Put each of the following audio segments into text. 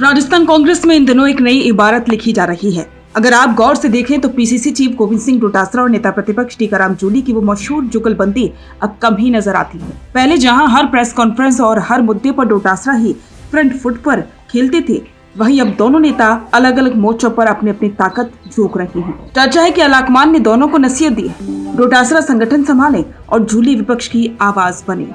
राजस्थान कांग्रेस में इन दिनों एक नई इबारत लिखी जा रही है। अगर आप गौर से देखें तो पीसीसी चीफ गोविंद सिंह डोटासरा और नेता प्रतिपक्ष टीकाराम जूली की वो मशहूर जुगलबंदी अब कम ही नजर आती है। पहले जहां हर प्रेस कॉन्फ्रेंस और हर मुद्दे पर डोटासरा ही फ्रंट फुट पर खेलते थे, वहीं अब दोनों नेता अलग अलग मोर्चों पर अपनी अपनी ताकत झोंक रहे हैं। चर्चा है कि अलाकमान ने दोनों को नसीहत दी है, डोटासरा संगठन संभाले और जूली विपक्ष की आवाज बने।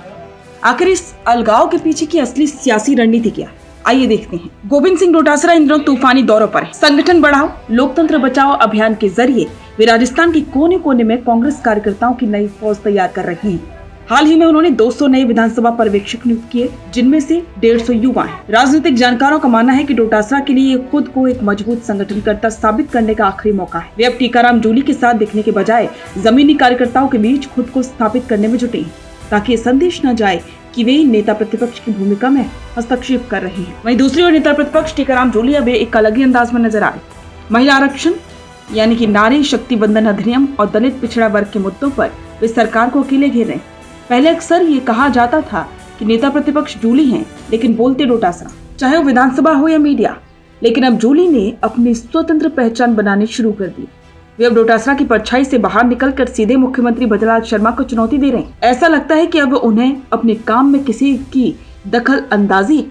आखिर इस अलगाव के पीछे की असली सियासी रणनीति क्या है, आइए देखते हैं। गोविंद सिंह डोटासरा इन दिनों तूफानी दौरों पर है। संगठन बढ़ाओ लोकतंत्र बचाओ अभियान के जरिए वे राजस्थान के कोने कोने में कांग्रेस कार्यकर्ताओं की नई फौज तैयार कर रहे हैं। हाल ही में उन्होंने 200 नए विधानसभा पर्यवेक्षक नियुक्त किए, जिनमें से 150 युवा हैं। राजनीतिक जानकारों का मानना है कि डोटासरा के लिए खुद को एक मजबूत संगठनकर्ता साबित करने का आखिरी मौका है। वे अब टीकाराम जूली के साथ दिखने के बजाय जमीनी कार्यकर्ताओं के बीच खुद को स्थापित करने में जुटे हैं, ताकि ये संदेश न जाए कि वे नेता प्रतिपक्ष की भूमिका में हस्तक्षेप कर रहे हैं। वहीं दूसरी ओर नेता प्रतिपक्ष टीकाराम जूली अब एक अलग ही अंदाज में नजर आ रहे। महिला आरक्षण यानी कि नारी शक्ति बंधन अधिनियम और दलित पिछड़ा वर्ग के मुद्दों पर वे सरकार को अकेले घेर रहे हैं। पहले अक्सर ये कहा जाता था कि नेता प्रतिपक्ष जूली हैं, लेकिन बोलते डोटासरा, चाहे वो विधानसभा हो या मीडिया। लेकिन अब जूली ने अपनी स्वतंत्र पहचान बनानी शुरू कर दी। वे अब डोटासरा की परछाई से बाहर निकलकर सीधे मुख्यमंत्री भद्रलाल शर्मा को चुनौती दे रहे हैं। ऐसा लगता है कि अब उन्हें अपने काम में किसी की दखल अंदाजी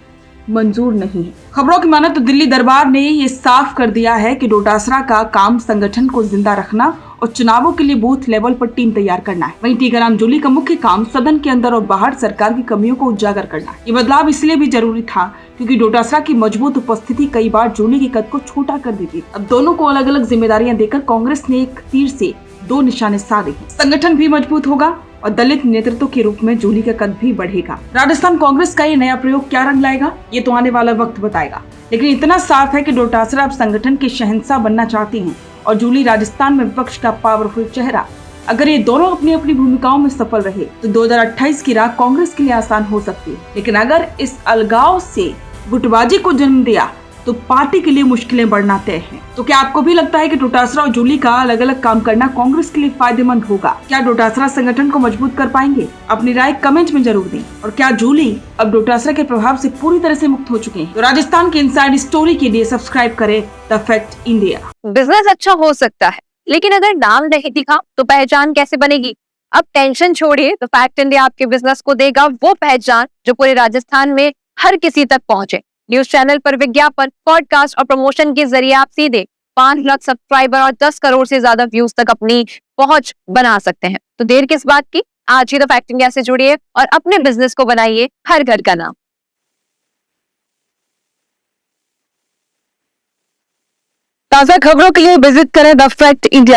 मंजूर नहीं है। खबरों की माने तो दिल्ली दरबार ने ये साफ कर दिया है कि डोटासरा का काम संगठन को जिंदा रखना और चुनावों के लिए बूथ लेवल पर टीम तैयार करना है। वहीं टीकाराम जूली का मुख्य काम सदन के अंदर और बाहर सरकार की कमियों को उजागर करना है। ये बदलाव इसलिए भी जरूरी था क्योंकि डोटासरा की मजबूत उपस्थिति कई बार जूली के कद को छोटा कर देती। अब दोनों को अलग अलग जिम्मेदारियां देकर कांग्रेस ने एक तीर से दो निशाने साधे हैं। संगठन भी मजबूत होगा और दलित नेतृत्व के रूप में जूली का कद भी बढ़ेगा। राजस्थान कांग्रेस का ये नया प्रयोग क्या रंग लाएगा, ये तो आने वाला वक्त बताएगा। लेकिन इतना साफ है कि डोटासरा अब संगठन के शहंशाह बनना चाहते हैं और जूली राजस्थान में विपक्ष का पावरफुल चेहरा। अगर ये दोनों अपनी अपनी भूमिकाओं में सफल रहे तो 2028 की राह कांग्रेस के लिए आसान हो सकती है। लेकिन अगर इस अलगाव से गुटबाजी को जन्म दिया तो पार्टी के लिए मुश्किलें बढ़ना तय है। तो क्या आपको भी लगता है कि डोटासरा और जूली का अलग अलग काम करना कांग्रेस के लिए फायदेमंद होगा? क्या डोटासरा संगठन को मजबूत कर पाएंगे? अपनी राय कमेंट में जरूर दें। और क्या जूली अब डोटासरा के प्रभाव से पूरी तरह से मुक्त हो चुके हैं? तो राजस्थान की इनसाइड स्टोरी के लिए सब्सक्राइब करें द फैक्ट इंडिया। बिजनेस अच्छा हो सकता है, लेकिन अगर नाम नहीं दिखा तो पहचान कैसे बनेगी? अब टेंशन छोड़िए, तो फैक्ट इंडिया आपके बिजनेस को देगा वो पहचान जो पूरे राजस्थान में हर किसी तक पहुंचे। न्यूज चैनल पर विज्ञापन, पॉडकास्ट और प्रमोशन के जरिए आप सीधे 5 लाख सब्सक्राइबर और 10 करोड़ से ज्यादा व्यूज तक अपनी पहुंच बना सकते हैं। तो देर किस बात की, आज ही द फैक्ट इंडिया से जुड़िए और अपने बिजनेस को बनाइए हर घर का नाम। ताजा खबरों के लिए विजिट करें द फैक्ट इंडिया।